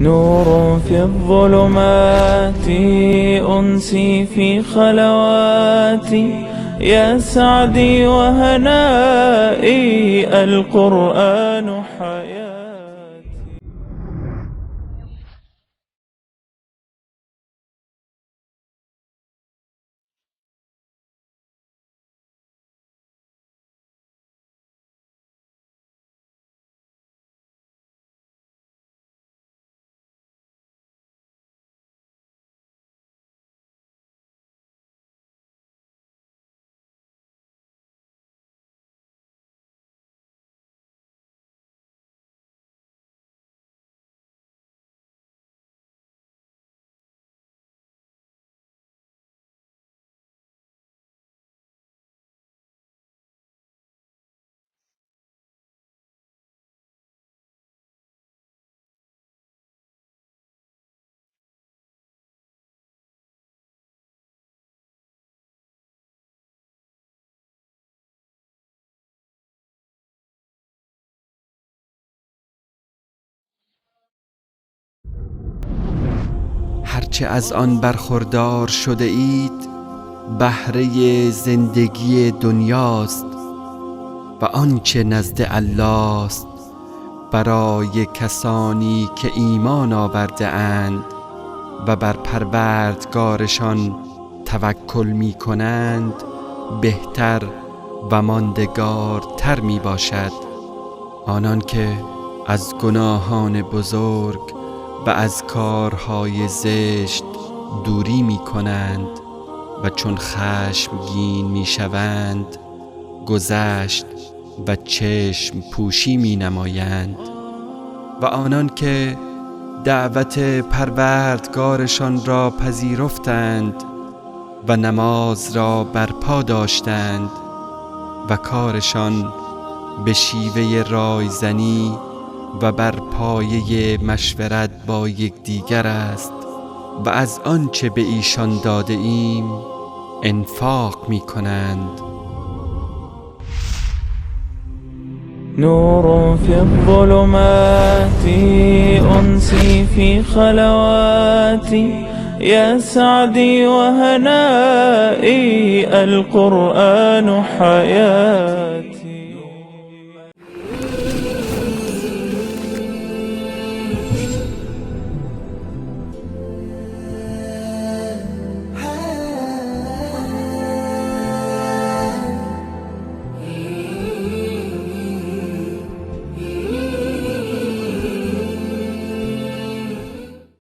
نور في الظلمات أنسي في خلواتي، يا سعدي وهنائي القرآن حياتي. هرچه از آن برخوردار شده اید بهره زندگی دنیاست و آنچه نزد الله است برای کسانی که ایمان آورده اند و بر پروردگارشان توکل می کنند بهتر و ماندگارتر می باشد. آنان که از گناهان بزرگ و از کارهای زشت دوری می کنند و چون خشمگین می شوند گذشت و چشم پوشی می نمایند، و آنان که دعوت پروردگارشان را پذیرفتند و نماز را برپا داشتند و کارشان به شیوه رایزنی و بر پایه مشورت با یکدیگر است و از آنچه به ایشان داده ایم انفاق می کنند. نور في الظلمات أنسي في خلواتي، يا سعدي وهنائي القرآن حياتي.